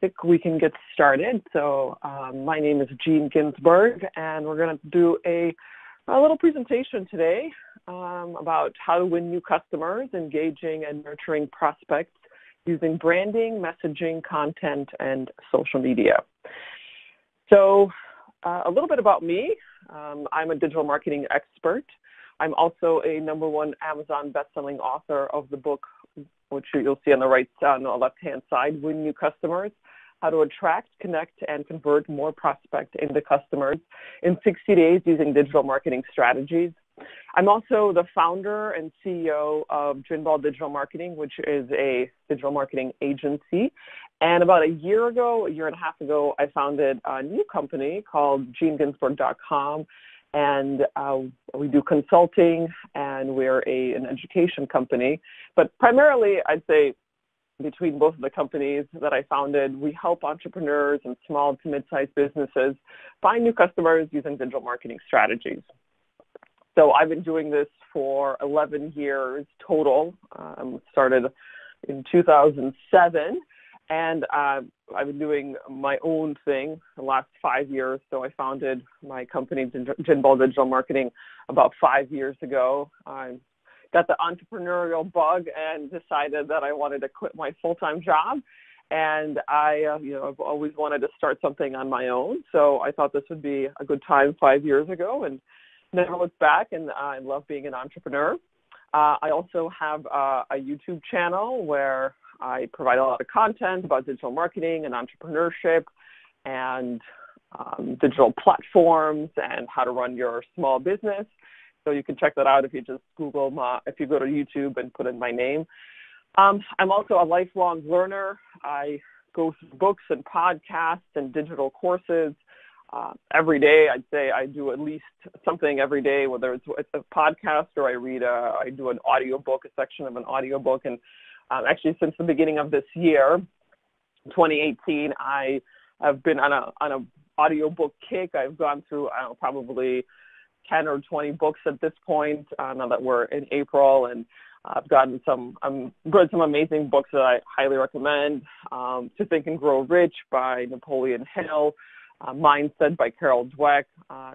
think we can get started. So my name is Ginzburg, and we're going to do a little presentation today about how to win new customers, engaging and nurturing prospects using branding, messaging, content, and social media. So a little bit about me. I'm a digital marketing expert. I'm also a #1 Amazon bestselling author of the book, which you'll see on the left-hand side, Win New Customers, How to Attract, Connect, and Convert More Prospects into Customers in 60 Days Using Digital Marketing Strategies. I'm also the founder and CEO of Ginzburg Digital Marketing, which is a digital marketing agency. And about a year and a half ago, I founded a new company called Ginzburg.com. And we do consulting, and we're an education company. But primarily, I'd say, between both of the companies that I founded, we help entrepreneurs and small to mid-sized businesses find new customers using digital marketing strategies. So I've been doing this for 11 years total. Started in 2007, and I've been doing my own thing the last 5 years. So I founded my company, Ginzburg Digital Marketing, about 5 years ago. I got the entrepreneurial bug and decided that I wanted to quit my full-time job. And I've always wanted to start something on my own. So I thought this would be a good time 5 years ago, and never looked back, and I love being an entrepreneur. I also have a YouTube channel where I provide a lot of content about digital marketing and entrepreneurship and digital platforms and how to run your small business. So you can check that out if you just Google if you go to YouTube and put in my name. I'm also a lifelong learner. I go through books and podcasts and digital courses. Every day, I'd say I do at least something every day, whether it's a podcast or I do an audiobook, a section of an audiobook. And actually, since the beginning of this year, 2018, I have been on an audiobook kick. I've gone through, probably 10 or 20 books at this point, now that we're in April. And I've read some amazing books that I highly recommend. To Think and Grow Rich by Napoleon Hill, Mindset by Carol Dweck,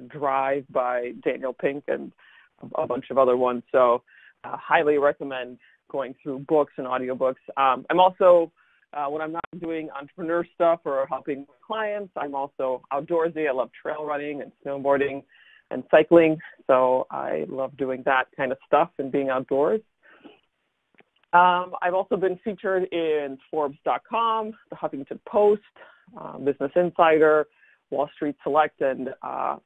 Drive by Daniel Pink, and a bunch of other ones. So highly recommend going through books and audiobooks. I'm also, when I'm not doing entrepreneur stuff or helping clients, I'm also outdoorsy. I love trail running and snowboarding and cycling. So I love doing that kind of stuff and being outdoors. I've also been featured in Forbes.com, the Huffington Post, Business Insider, Wall Street Select, and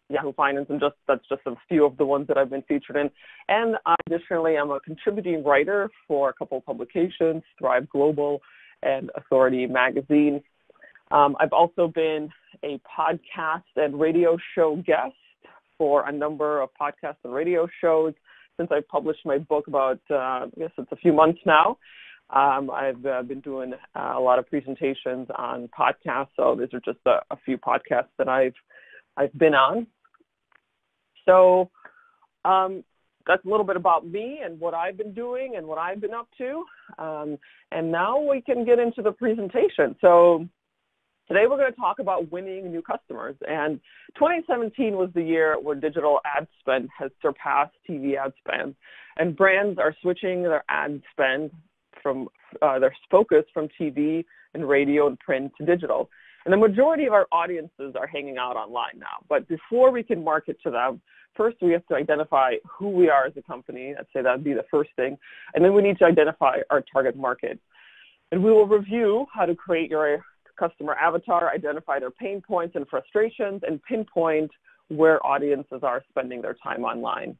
Yahoo Finance, and that's just a few of the ones that I've been featured in. And additionally, I'm a contributing writer for a couple of publications, Thrive Global and Authority Magazine. I've also been a podcast and radio show guest for a number of podcasts and radio shows since I published my book about, I guess it's a few months now. I've been doing a lot of presentations on podcasts, so these are just a few podcasts that I've been on. So that's a little bit about me and what I've been doing and what I've been up to. And now we can get into the presentation. So today we're going to talk about winning new customers. And 2017 was the year where digital ad spend has surpassed TV ad spend, and brands are switching their ad spend from their focus from TV and radio and print to digital. And the majority of our audiences are hanging out online now. But before we can market to them, first we have to identify who we are as a company. I'd say that would be the first thing. And then we need to identify our target market. And we will review how to create your customer avatar, identify their pain points and frustrations, and pinpoint where audiences are spending their time online.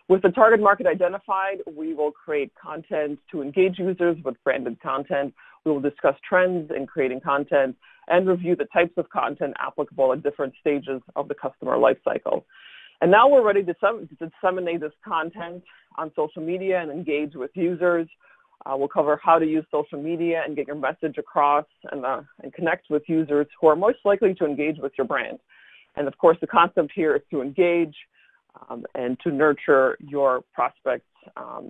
With the target market identified, we will create content to engage users with branded content. We will discuss trends in creating content and review the types of content applicable at different stages of the customer lifecycle. And now we're ready to disseminate this content on social media and engage with users. We'll cover how to use social media and get your message across and connect with users who are most likely to engage with your brand. And of course, the concept here is to engage and to nurture your prospects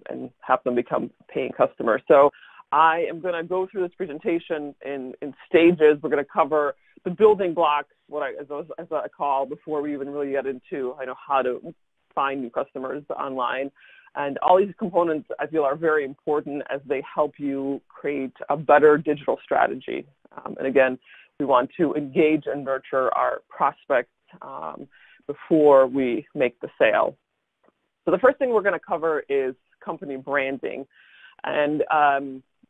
and have them become paying customers. So I am going to go through this presentation in stages. We're going to cover the building blocks, as I call, before we even really get into how to find new customers online. And all these components, I feel, are very important as they help you create a better digital strategy. And again, we want to engage and nurture our prospects before we make the sale. So the first thing we're going to cover is company branding. And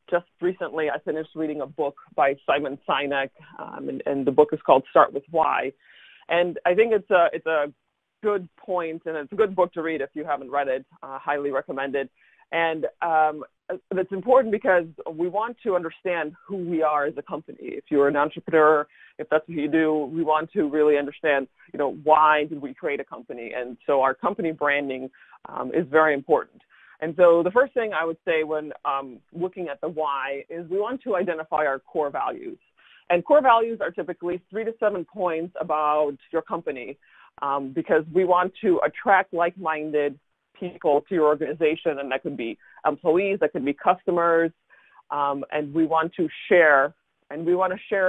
just recently, I finished reading a book by Simon Sinek, and the book is called Start With Why. And I think it's a good point, and it's a good book to read if you haven't read it. Highly recommended. And it's important because we want to understand who we are as a company. If you're an entrepreneur, if that's what you do, we want to really understand, why did we create a company? And so our company branding is very important. And so the first thing I would say when looking at the why is we want to identify our core values. And core values are typically 3 to 7 points about your company because we want to attract like-minded people to your organization, and that could be employees, that could be customers, and we want to share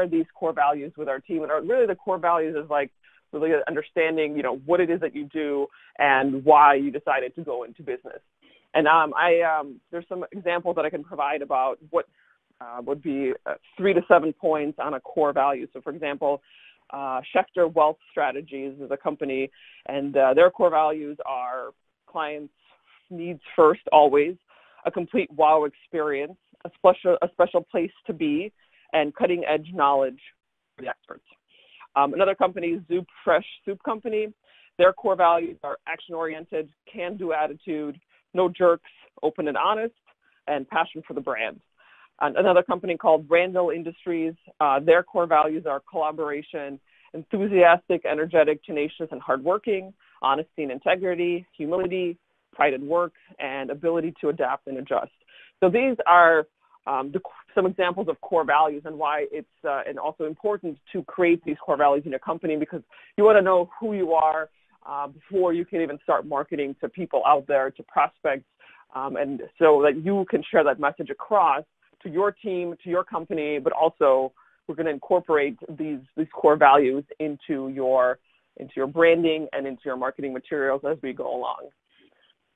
these core values with our team. And really the core values is like really understanding, what it is that you do and why you decided to go into business. And there's some examples that I can provide about what would be 3 to 7 points on a core value. So, for example, Schefter Wealth Strategies is a company, and their core values are clients' needs first, always, a complete wow experience, a special place to be, and cutting-edge knowledge for the experts. Another company, Zoop Fresh Soup Company, their core values are action-oriented, can-do attitude, no jerks, open and honest, and passion for the brand. And another company called Randall Industries, their core values are collaboration, enthusiastic, energetic, tenacious, and hardworking, honesty and integrity, humility, pride in work, and ability to adapt and adjust. So these are some examples of core values and why it's and also important to create these core values in your company, because you want to know who you are before you can even start marketing to people out there, to prospects, and so that you can share that message across to your team, to your company, but also we're going to incorporate these core values into your branding and into your marketing materials as we go along.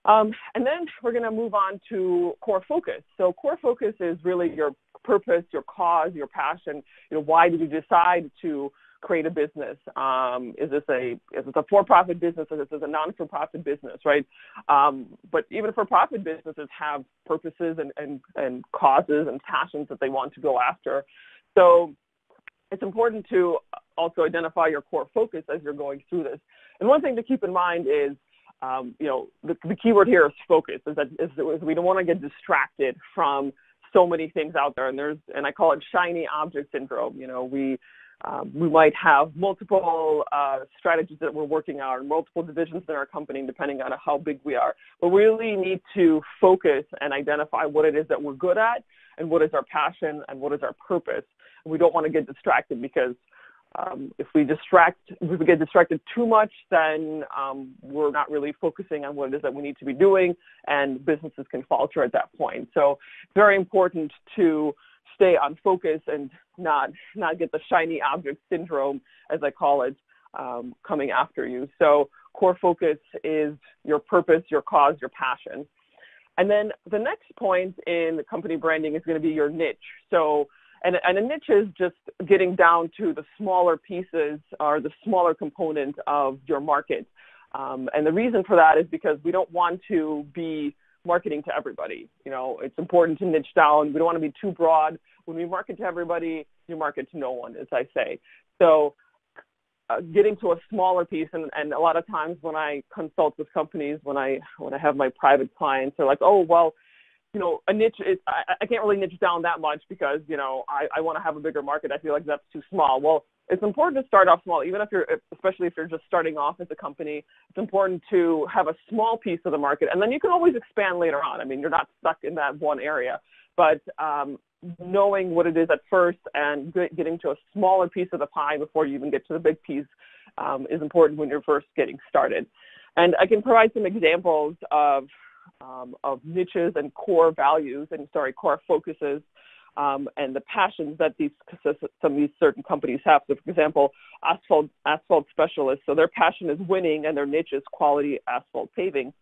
And then we're going to move on to core focus. So core focus is really your purpose, your cause, your passion. Why did you decide to create a business? Is this a for-profit business, or is this a non-for-profit business, right? But even for-profit businesses have purposes and causes and passions that they want to go after. So it's important to also identify your core focus as you're going through this. And one thing to keep in mind is, the key word here is focus, is we don't want to get distracted from so many things out there. And I call it shiny object syndrome. We might have multiple strategies that we're working on, multiple divisions in our company, depending on how big we are. But we really need to focus and identify what it is that we're good at, and what is our passion, and what is our purpose. And we don't want to get distracted, because if we get distracted too much, then we're not really focusing on what it is that we need to be doing, and businesses can falter at that point. So it's very important to stay on focus and not get the shiny object syndrome, as I call it, coming after you. So core focus is your purpose, your cause, your passion. And then the next point in the company branding is going to be your niche. So, and a niche is just getting down to the smaller pieces or the smaller component of your market. And the reason for that is because we don't want to be marketing to everybody. It's important to niche down. We don't want to be too broad. When we market to everybody, you market to no one, as I say. So getting to a smaller piece, and a lot of times when I consult with companies, when I have my private clients, they're like, oh, well, a niche is, I can't really niche down that much because, I want to have a bigger market. I feel like that's too small. Well, it's important to start off small, especially if you're just starting off as a company. It's important to have a small piece of the market, and then you can always expand later on. I mean, you're not stuck in that one area, but knowing what it is at first and getting to a smaller piece of the pie before you even get to the big piece is important when you're first getting started. And I can provide some examples of of niches and core values, core focuses, and the passions that some of these certain companies have. So, for example, asphalt specialists, so their passion is winning and their niche is quality asphalt paving.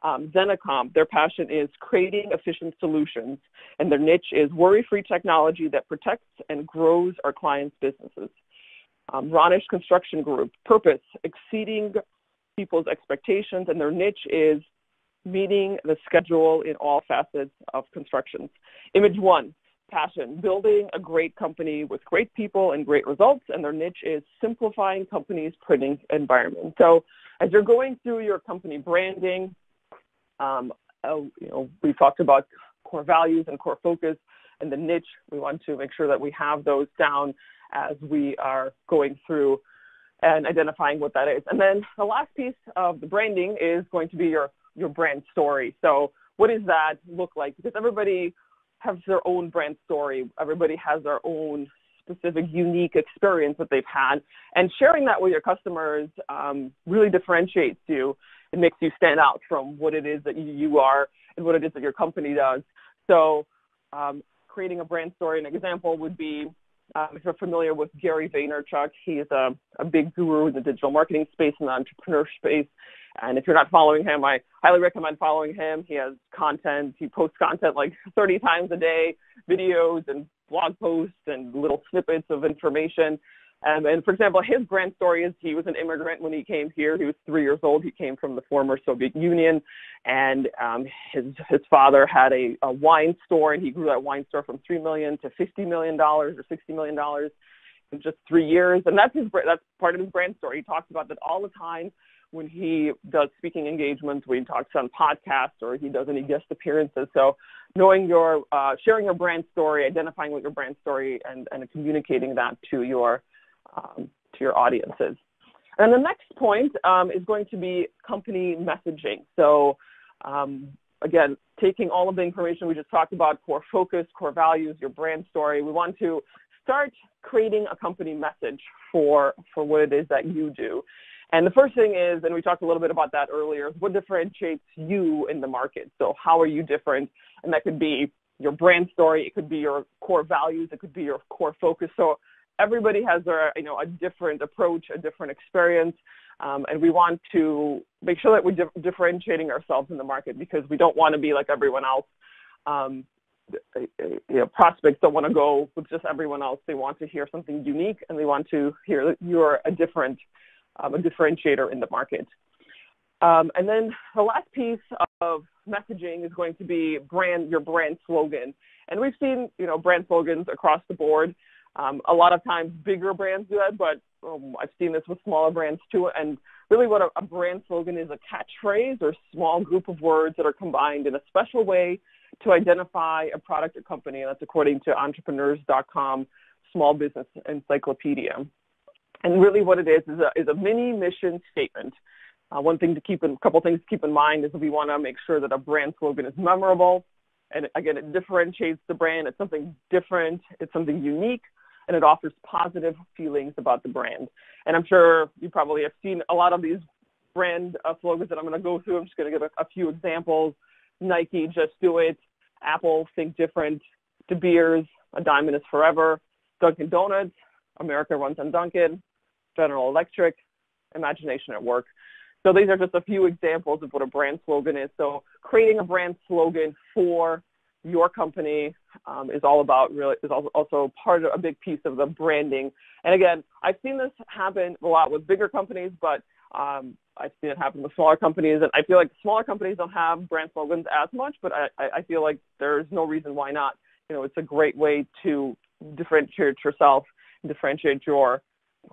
Zenacom, their passion is creating efficient solutions, and their niche is worry-free technology that protects and grows our clients' businesses. Ronish Construction Group, purpose, exceeding people's expectations, and their niche is meeting the schedule in all facets of construction. Image One, passion, building a great company with great people and great results, and their niche is simplifying companies' printing environment. So as you're going through your company branding, we talked about core values and core focus and the niche. We want to make sure that we have those down as we are going through and identifying what that is. And then the last piece of the branding is going to be your brand story. So what does that look like? Because everybody has their own brand story. Everybody has their own specific, unique experience that they've had. And sharing that with your customers really differentiates you. It makes you stand out from what it is that you are and what it is that your company does. So creating a brand story, an example would be, if you're familiar with Gary Vaynerchuk, he is a big guru in the digital marketing space and the entrepreneur space. And if you're not following him, I highly recommend following him. He has content. He posts content like 30 times a day, videos and blog posts and little snippets of information. And for example, his brand story is he was an immigrant when he came here. He was 3 years old. He came from the former Soviet Union, and his father had a wine store, and he grew that wine store from $3 million to $50 million or $60 million in just 3 years. And that's part of his brand story. He talks about that all the time when he does speaking engagements, when he talks on podcasts, or he does any guest appearances. So knowing sharing your brand story, identifying what your brand story, and communicating that to your audiences. And the next point is going to be company messaging. So again, taking all of the information we just talked about, core focus, core values, your brand story, we want to start creating a company message for what it is that you do. And the first thing is, and we talked a little bit about that earlier, what differentiates you in the market? So how are you different? And that could be your brand story, it could be your core values, it could be your core focus. So everybody has a different approach, a different experience, and we want to make sure that we're differentiating ourselves in the market, because we don't want to be like everyone else. Prospects don't want to go with just everyone else. They want to hear something unique, and they want to hear that you're a differentiator in the market. And then the last piece of messaging is going to be your brand slogan. And we've seen, brand slogans across the board. A lot of times bigger brands do that, but I've seen this with smaller brands too. And really what a brand slogan is, a catchphrase or small group of words that are combined in a special way to identify a product or company. And that's according to entrepreneurs.com Small Business Encyclopedia. And really what it is a mini mission statement. A couple things to keep in mind is that we want to make sure that a brand slogan is memorable. And again, it differentiates the brand. It's something different. It's something unique. And it offers positive feelings about the brand. And I'm sure you probably have seen a lot of these brand slogans that I'm going to go through. I'm just going to give a few examples. Nike, just do it. Apple, think different. De Beers, a diamond is forever. Dunkin' Donuts, America runs on Dunkin'. General Electric, imagination at work. So these are just a few examples of what a brand slogan is. So creating a brand slogan for your company is also part of a big piece of the branding. And again, I've seen this happen a lot with bigger companies, but I've seen it happen with smaller companies. And I feel like smaller companies don't have brand slogans as much, but I feel like there's no reason why not. It's a great way to differentiate yourself, differentiate your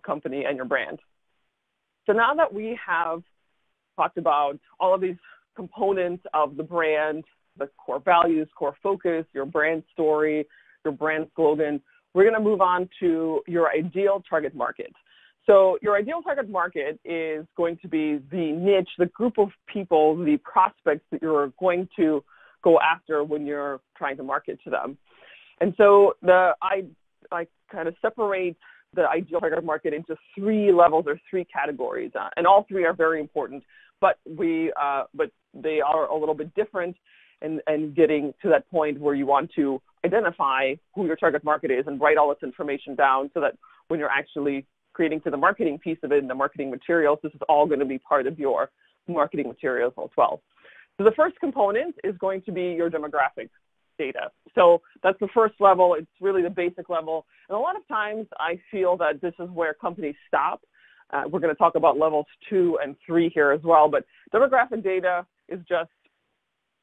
company and your brand. So now that we have talked about all of these components of the brand, the core values, core focus, your brand story, your brand slogan, we're going to move on to your ideal target market. So your ideal target market is going to be the niche, the group of people, the prospects that you're going to go after when you're trying to market to them. And so I kind of separate the ideal target market into 3 levels or 3 categories, and all 3 are very important, but they are a little bit different, and getting to that point where you want to identify who your target market is and write all this information down so that when you're actually creating to the marketing piece of it in the marketing materials, this is all going to be part of your marketing materials as well. So the first component is going to be your demographic data. So that's the first level. It's really the basic level. And a lot of times I feel that this is where companies stop. We're going to talk about levels 2 and 3 here as well, but demographic data is just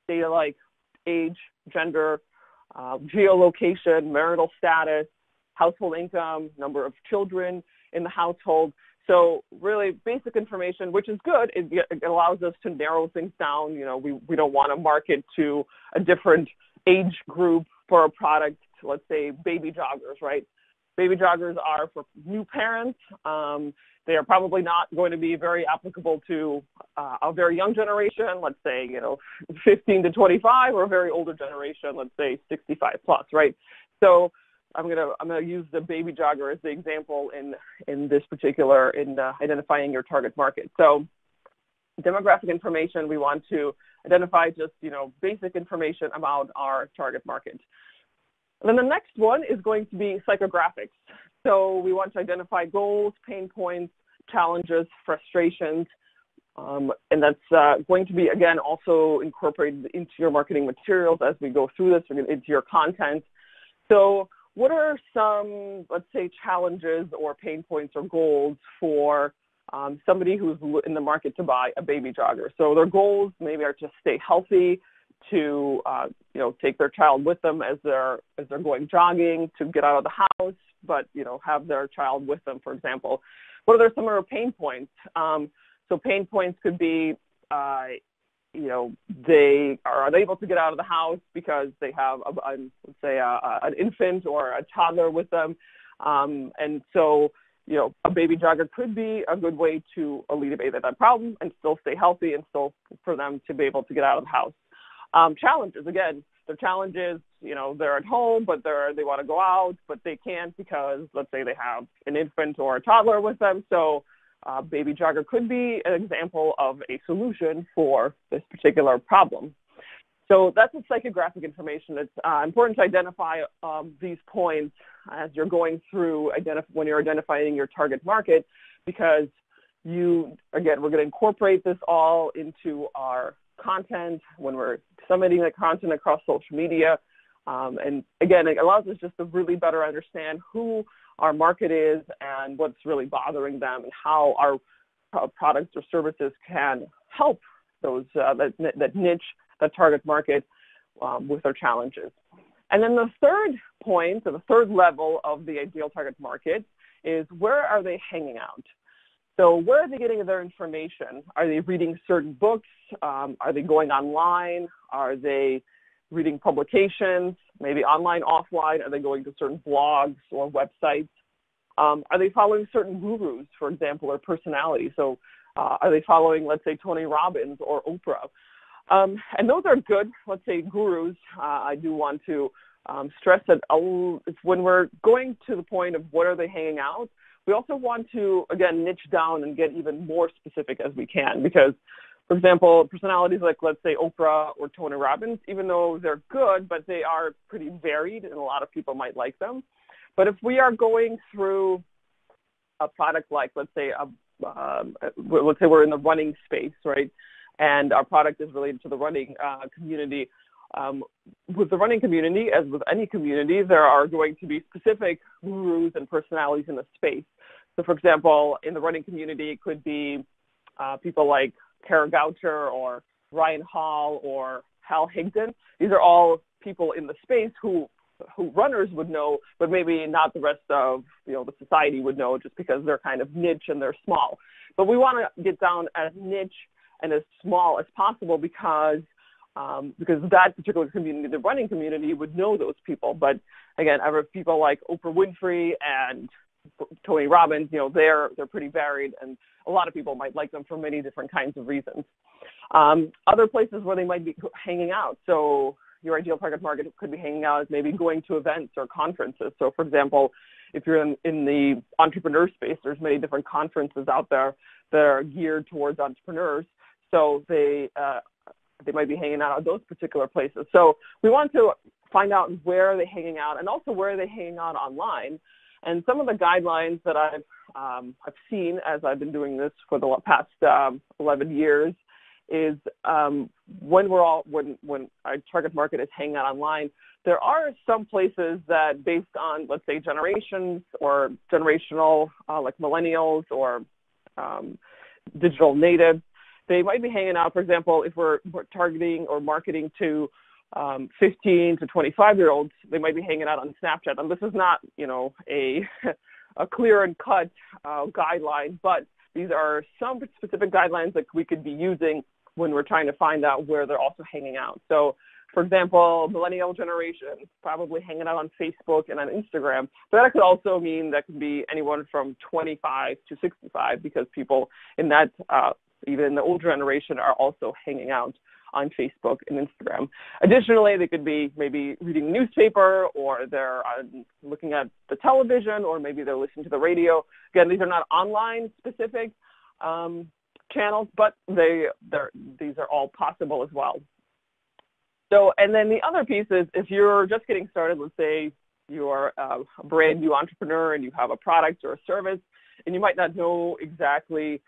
data like age, gender, geolocation, marital status, household income, number of children in the household. So really basic information, which is good. It allows us to narrow things down. You know, we don't want to market to a different age group for a product, let's say baby joggers, right? Baby joggers are for new parents. They are probably not going to be very applicable to a very young generation, let's say, 15 to 25, or a very older generation, let's say 65 plus, right? So I'm gonna use the baby jogger as the example in this particular, identifying your target market. So demographic information, we want to identify just, basic information about our target market. And then the next one is going to be psychographics. So we want to identify goals, pain points, challenges, frustrations, and that's going to be, again, also incorporated into your marketing materials as we go through this, or into your content. So what are some, let's say, challenges or pain points or goals for somebody who's in the market to buy a baby jogger? So their goals maybe are to stay healthy, to take their child with them as they're going jogging, to get out of the house, but have their child with them, for example. What are some of their pain points? So pain points could be, they are unable to get out of the house because they have, let's say, an infant or a toddler with them, and so a baby jogger could be a good way to alleviate that problem and still stay healthy, and still for them to be able to get out of the house. Challenges, again, the challenges, they're at home, but they want to go out, but they can't because, let's say, they have an infant or a toddler with them. So baby jogger could be an example of a solution for this particular problem. So that's the psychographic information. It's important to identify these points as you're going through, when you're identifying your target market, because we're going to incorporate this all into our content when we're submitting the content across social media. And again, it allows us just to really better understand who our market is and what's really bothering them, and how our products or services can help those that niche, that target market with their challenges. And then the third point, or the third level of the ideal target market, is where are they hanging out? So where are they getting their information? Are they reading certain books? Are they going online? Are they reading publications, maybe online, offline? Are they going to certain blogs or websites? Are they following certain gurus, for example, or personalities? So are they following, let's say, Tony Robbins or Oprah? And those are good, let's say, gurus. I do want to stress that when we're going to the point of what are they hanging out, we also want to, again, niche down and get even more specific as we can, because, for example, personalities like, let's say, Oprah or Tony Robbins, even though they're good, but they are pretty varied, and a lot of people might like them. But if we are going through a product like, let's say we're in the running space, right, and our product is related to the running community, with the running community, as with any community, there are going to be specific gurus and personalities in the space. So, for example, in the running community, it could be people like Kara Goucher or Ryan Hall or Hal Higdon. These are all people in the space who runners would know, but maybe not the rest of the society would know, just because they're kind of niche and they're small. But we want to get down as niche and as small as possible, because that particular community, the running community, would know those people. But again, other people like Oprah Winfrey and Tony Robbins, they're pretty varied, and a lot of people might like them for many different kinds of reasons. Other places where they might be hanging out. So your ideal target market could be hanging out as maybe going to events or conferences. So, for example, if you're in the entrepreneur space, there's many different conferences out there that are geared towards entrepreneurs. So they might be hanging out at those particular places. So we want to find out where are they hanging out, and also where are they hanging out online. And some of the guidelines that I've seen as I've been doing this for the past 11 years is when our target market is hanging out online, there are some places that, based on, let's say, generations or generational, like millennials or digital natives, they might be hanging out. For example, if we're targeting or marketing to 15 to 25-year-olds, they might be hanging out on Snapchat. And this is not, a clear and cut guideline, but these are some specific guidelines that we could be using when we're trying to find out where they're also hanging out. So, for example, millennial generation probably hanging out on Facebook and on Instagram. But that could also mean that could be anyone from 25 to 65, because people in that, even the older generation, are also hanging out on Facebook and Instagram. Additionally, they could be maybe reading a newspaper, or they're looking at the television, or maybe they're listening to the radio. Again, these are not online specific channels, but these are all possible as well. So, and then the other piece is, if you're just getting started, let's say you're a brand new entrepreneur and you have a product or a service, and you might not know exactly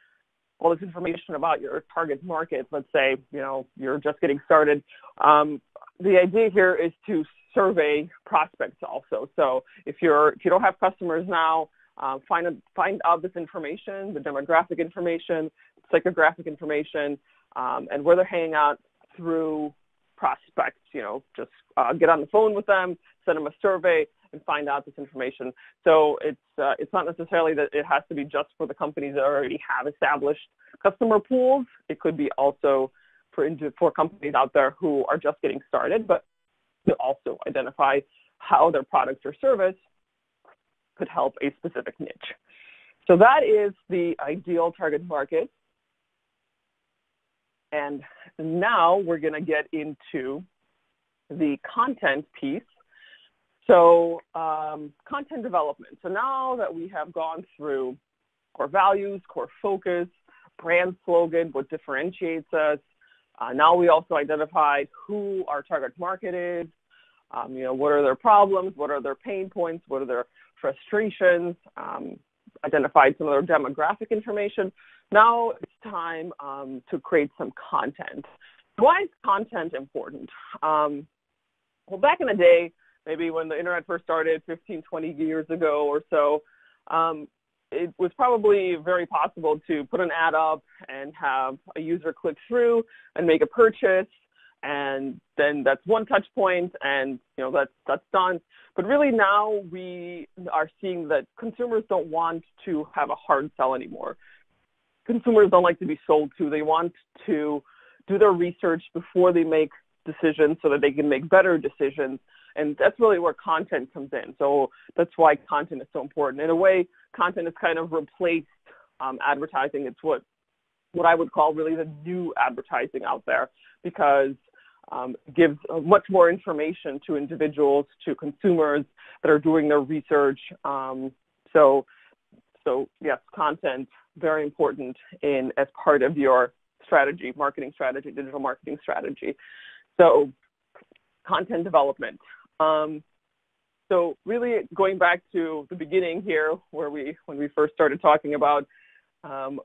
all this information about your target market. Let's say, you're just getting started. The idea here is to survey prospects also. So if you don't have customers now, find out this information, the demographic information, psychographic information, and where they're hanging out through prospects. Just get on the phone with them, send them a survey, and find out this information. So it's not necessarily that it has to be just for the companies that already have established customer pools. It could be also for companies out there who are just getting started, but to also identify how their product or service could help a specific niche. So that is the ideal target market. And now we're going to get into the content piece. So content development. So now that we have gone through core values, core focus, brand slogan, what differentiates us, now we also identified who our target market is, what are their problems, what are their pain points, what are their frustrations, identified some of their demographic information. Now it's time to create some content. Why is content important? Well, back in the day, maybe when the internet first started 15, 20 years ago or so, it was probably very possible to put an ad up and have a user click through and make a purchase, and then that's one touch point, and that's done. But really now we are seeing that consumers don't want to have a hard sell anymore. Consumers don't like to be sold to. They want to do their research before they make decisions so that they can make better decisions. And that's really where content comes in. So that's why content is so important. In a way, content has kind of replaced advertising. It's what I would call really the new advertising out there, because it gives much more information to individuals, to consumers that are doing their research. So yes, content, very important as part of your strategy, marketing strategy, digital marketing strategy. So content development. So really going back to the beginning here, when we first started talking about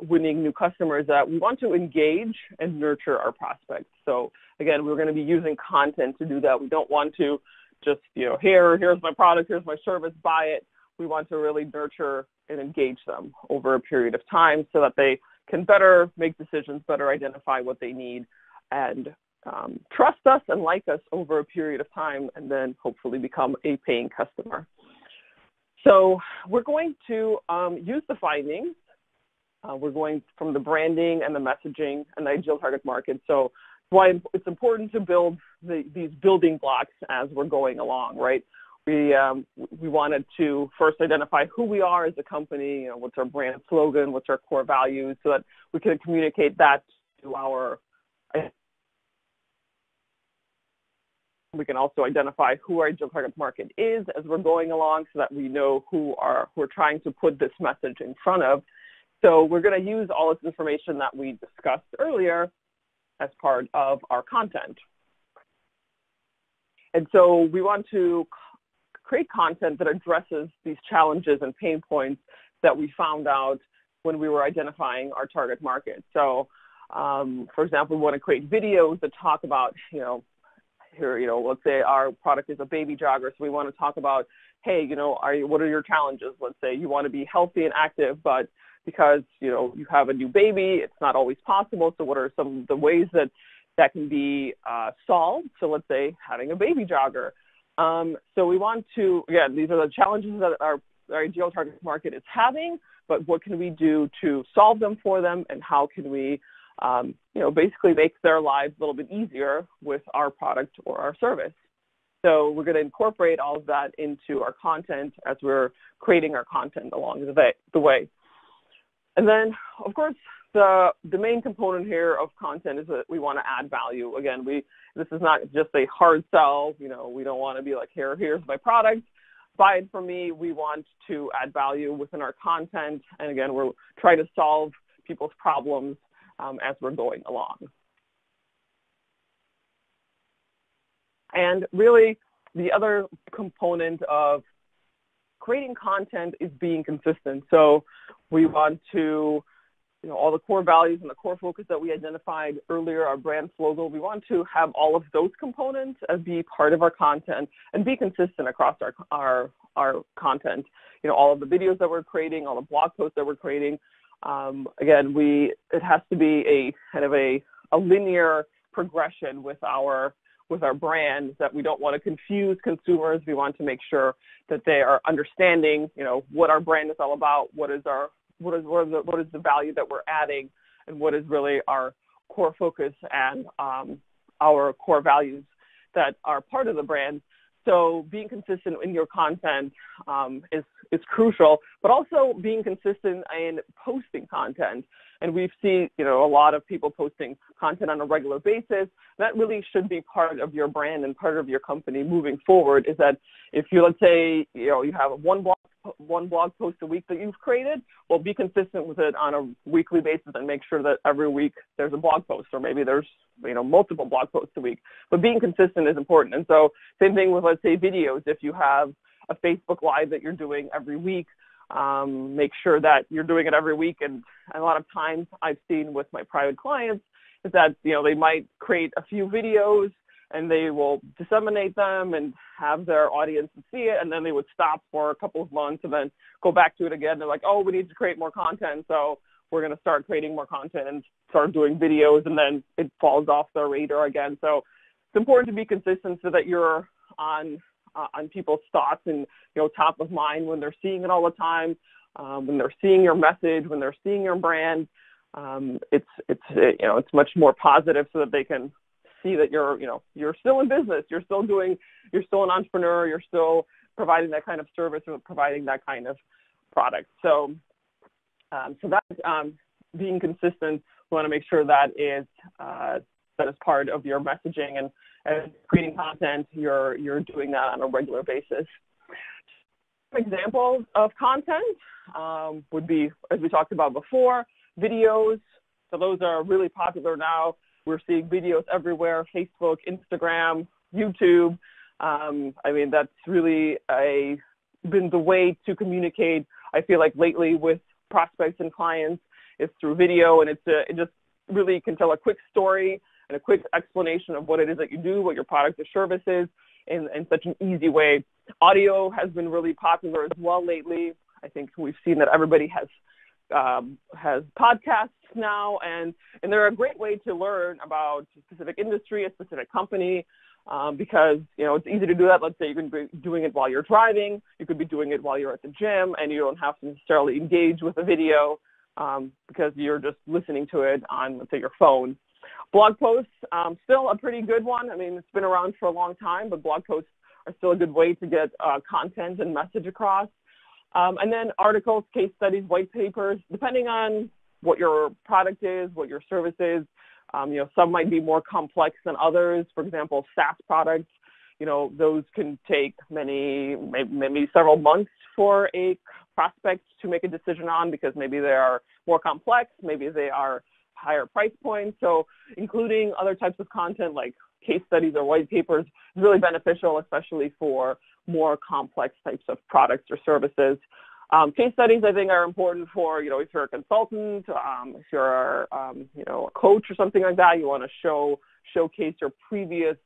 winning new customers, that we want to engage and nurture our prospects. So again, we're going to be using content to do that. We don't want to just, here's my product, here's my service, buy it. We want to really nurture and engage them over a period of time so that they can better make decisions, better identify what they need, and trust us and like us over a period of time, and then hopefully become a paying customer. So we're going to use the findings. We're going from the branding and the messaging and the ideal target market. So why it's important to build these building blocks as we're going along, right? We wanted to first identify who we are as a company, what's our brand slogan, what's our core values, so that we can communicate that to our We can also identify who our ideal target market is as we're going along so that we know who we're trying to put this message in front of. So we're going to use all this information that we discussed earlier as part of our content. And so we want to create content that addresses these challenges and pain points that we found out when we were identifying our target market. So, for example, we want to create videos that talk about, let's say our product is a baby jogger, so we want to talk about, hey, what are your challenges? Let's say you want to be healthy and active, but because, you have a new baby, it's not always possible. So what are some of the ways that can be solved? So let's say having a baby jogger. So we want to, again, these are the challenges that our ideal target market is having, but what can we do to solve them for them, and how can we, basically make their lives a little bit easier with our product or our service. So we're going to incorporate all of that into our content as we're creating our content along the way. And then, of course, the main component here of content is that we want to add value. Again, this is not just a hard sell. We don't want to be like, here's my product, buy it from me. We want to add value within our content. And again, we're trying to solve people's problems as we're going along. And really, the other component of creating content is being consistent. So we want to, all the core values and the core focus that we identified earlier, our brand slogan, we want to have all of those components as be part of our content and be consistent across our content. All of the videos that we're creating, all the blog posts that we're creating. Again, it has to be a kind of a linear progression with our brand, that we don't want to confuse consumers. We want to make sure that they are understanding, what our brand is all about, what is the value that we're adding, and what is really our core focus and our core values that are part of the brand. So being consistent in your content is crucial, but also being consistent in posting content. And we've seen, a lot of people posting content on a regular basis. That really should be part of your brand and part of your company moving forward, is that if you, let's say, you have one blog post a week that you've created, well, be consistent with it on a weekly basis and make sure that every week there's a blog post, or maybe there's, multiple blog posts a week. But being consistent is important. And so same thing with, let's say, videos. If you have a Facebook Live that you're doing every week, make sure that you're doing it every week. And a lot of times I've seen with my private clients is that, they might create a few videos and they will disseminate them and have their audience see it, and then they would stop for a couple of months and then go back to it again. They're like, oh, we need to create more content, so we're going to start creating more content and start doing videos, and then it falls off their radar again. So it's important to be consistent so that you're on people's thoughts and, top of mind when they're seeing it all the time, when they're seeing your message, when they're seeing your brand. It's much more positive so that they can see that you're still in business, you're still an entrepreneur, you're still providing that kind of service or providing that kind of product. So that being consistent, we want to make sure that is part of your messaging, and creating content, you're doing that on a regular basis. Examples of content would be, as we talked about before, videos. So those are really popular now. We're seeing videos everywhere: Facebook, Instagram, YouTube. That's really been the way to communicate, I feel like, lately with prospects and clients, is through video, and it just really can tell a quick story and a quick explanation of what it is that you do, what your product or service is, in such an easy way. Audio has been really popular as well lately. I think we've seen that everybody has podcasts now, and they're a great way to learn about a specific industry, a specific company, because, it's easy to do that. Let's say you can be doing it while you're driving. You could be doing it while you're at the gym, and you don't have to necessarily engage with a video because you're just listening to it on, let's say, your phone. Blog posts, still a pretty good one. It's been around for a long time, but blog posts are still a good way to get content and message across. And then articles, case studies, white papers, depending on what your product is, what your service is. Some might be more complex than others. For example, SaaS products, those can take maybe several months for a prospect to make a decision on, because maybe they are more complex, maybe they are higher price points. So including other types of content like case studies or white papers is really beneficial, especially for more complex types of products or services. Case studies, I think, are important for, if you're a consultant, if you're, a coach or something like that, you want to showcase your previous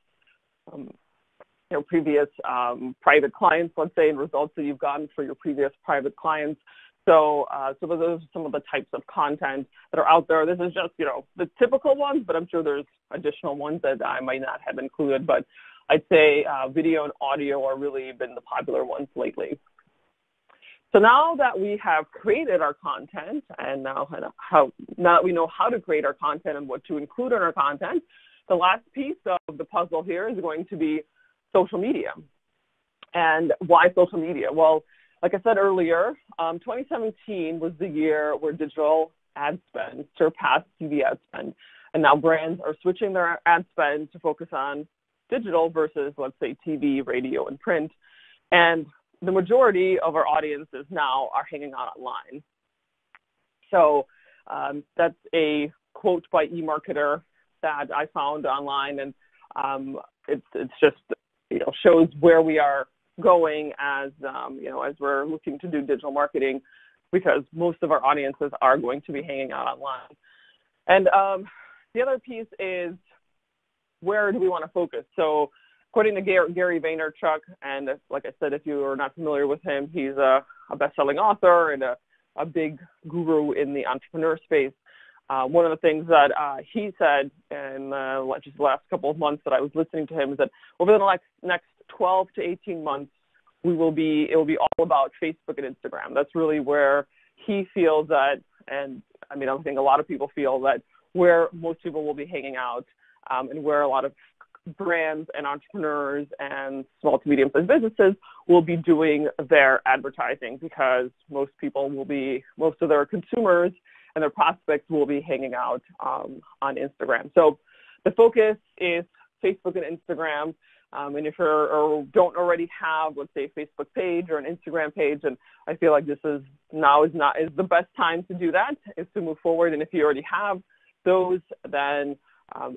private clients, let's say, and results that you've gotten for your previous private clients. So those are some of the types of content that are out there. This is just, the typical ones, but I'm sure there's additional ones that I might not have included. But I'd say video and audio are really been the popular ones lately. So now that we have created our content, and now that we know how to create our content and what to include in our content, the last piece of the puzzle here is going to be social media. And why social media? Well, like I said earlier, 2017 was the year where digital ad spend surpassed TV ad spend. And now brands are switching their ad spend to focus on digital versus, let's say, TV, radio, and print. And the majority of our audiences now are hanging out online. So that's a quote by eMarketer that I found online, and it's just shows where we are going as as we're looking to do digital marketing, because most of our audiences are going to be hanging out online. And the other piece is, where do we want to focus? So according to Gary Vaynerchuk, and like I said, if you are not familiar with him, he's a best-selling author and a big guru in the entrepreneur space. One of the things that he said in just the last couple of months that I was listening to him is that over the next 12 to 18 months, it will be all about Facebook and Instagram. That's really where he feels that, and I think a lot of people feel that, where most people will be hanging out, and where a lot of brands and entrepreneurs and small to medium-sized businesses will be doing their advertising, because most of their consumers and their prospects will be hanging out on Instagram. So the focus is Facebook and Instagram. And if you don't already have, let's say, a Facebook page or an Instagram page, and I feel like this is the best time to do that, is to move forward. And if you already have those, then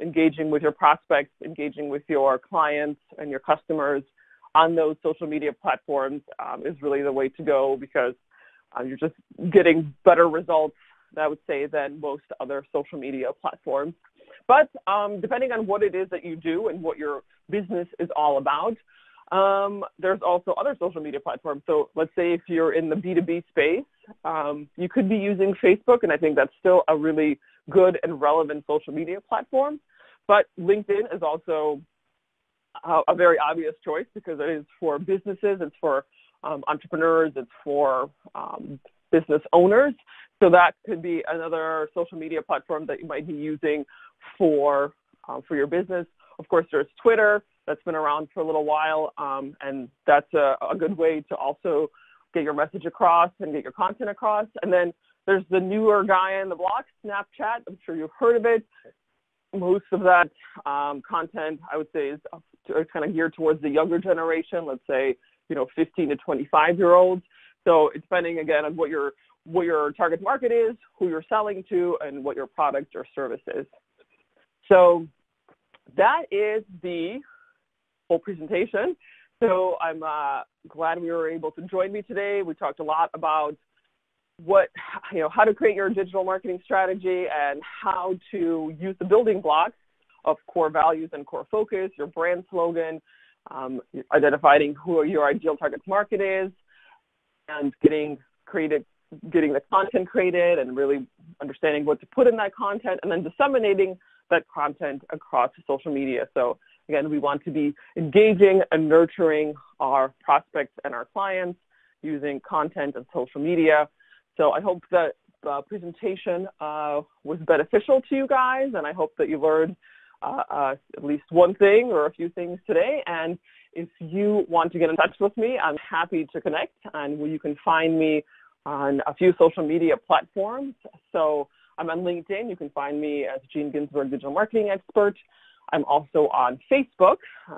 engaging with your prospects, engaging with your clients and your customers on those social media platforms is really the way to go, because you're just getting better results, I would say, than most other social media platforms. But depending on what it is that you do and what your business is all about, there's also other social media platforms. So let's say if you're in the B2B space, you could be using Facebook, and I think that's still a really good and relevant social media platform. But LinkedIn is also a very obvious choice, because it is for businesses, it's for entrepreneurs, it's for business owners. So that could be another social media platform that you might be using for your business. Of course, there's Twitter. That's been around for a little while, and that's a good way to also get your message across and get your content across. And then there's the newer guy in the block, Snapchat. I'm sure you've heard of it. Most of that content, I would say, is kind of geared towards the younger generation, let's say, 15 to 25-year-olds. So it's depending, again, on what your target market is, who you're selling to, and what your product or service is. So that is the whole presentation. So I'm glad you were able to join me today. We talked a lot about how to create your digital marketing strategy and how to use the building blocks of core values and core focus, your brand slogan, identifying who your ideal target market is, and getting the content created and really understanding what to put in that content, and then disseminating that content across social media. So again, we want to be engaging and nurturing our prospects and our clients using content and social media. So I hope that the presentation was beneficial to you guys, and I hope that you learned at least one thing or a few things today. And if you want to get in touch with me, I'm happy to connect, and you can find me on a few social media platforms. So I'm on LinkedIn. You can find me as Ginzburg Digital Marketing Expert. I'm also on Facebook,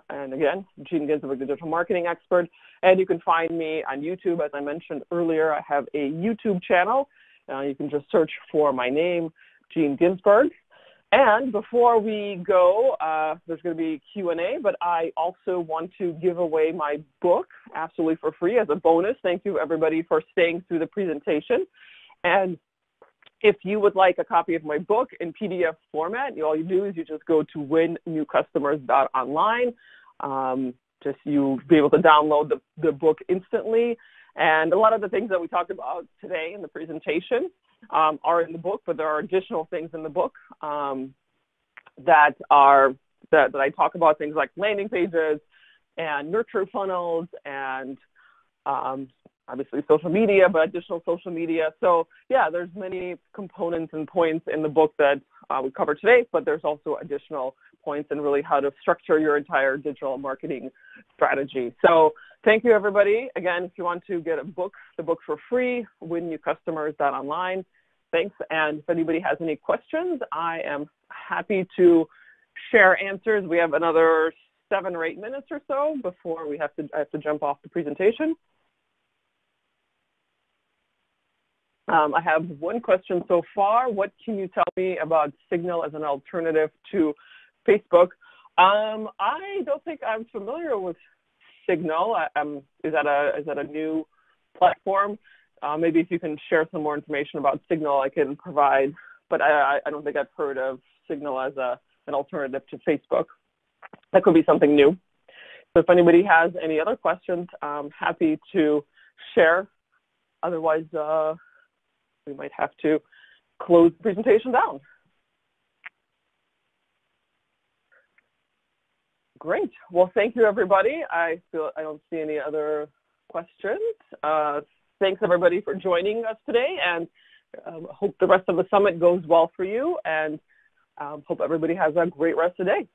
and again, Jean Ginzburg, the digital marketing expert. And you can find me on YouTube. As I mentioned earlier, I have a YouTube channel. You can just search for my name, Jean Ginzburg. And before we go, there's going to be Q&A, but I also want to give away my book absolutely for free as a bonus. Thank you, everybody, for staying through the presentation. And if you would like a copy of my book in PDF format, all you do is you just go to winnewcustomers.online. You'll be able to download the book instantly. And a lot of the things that we talked about today in the presentation are in the book, but there are additional things in the book that I talk about, things like landing pages and nurture funnels and obviously social media, but additional social media. So yeah, there's many components and points in the book that we cover today, but there's also additional points in really how to structure your entire digital marketing strategy. So thank you, everybody. Again, if you want to get a book, the book for free, winnewcustomers.online. Thanks. And if anybody has any questions, I am happy to share answers. We have another 7 or 8 minutes or so before I have to jump off the presentation. I have one question so far. What can you tell me about Signal as an alternative to Facebook? I don't think I'm familiar with Signal. Is that a new platform? Maybe if you can share some more information about Signal, I can provide. But I don't think I've heard of Signal as an alternative to Facebook. That could be something new. So if anybody has any other questions, I'm happy to share. Otherwise, we might have to close the presentation down. Great. Well, thank you, everybody. I don't see any other questions. Thanks, everybody, for joining us today, and hope the rest of the summit goes well for you, and hope everybody has a great rest of the day.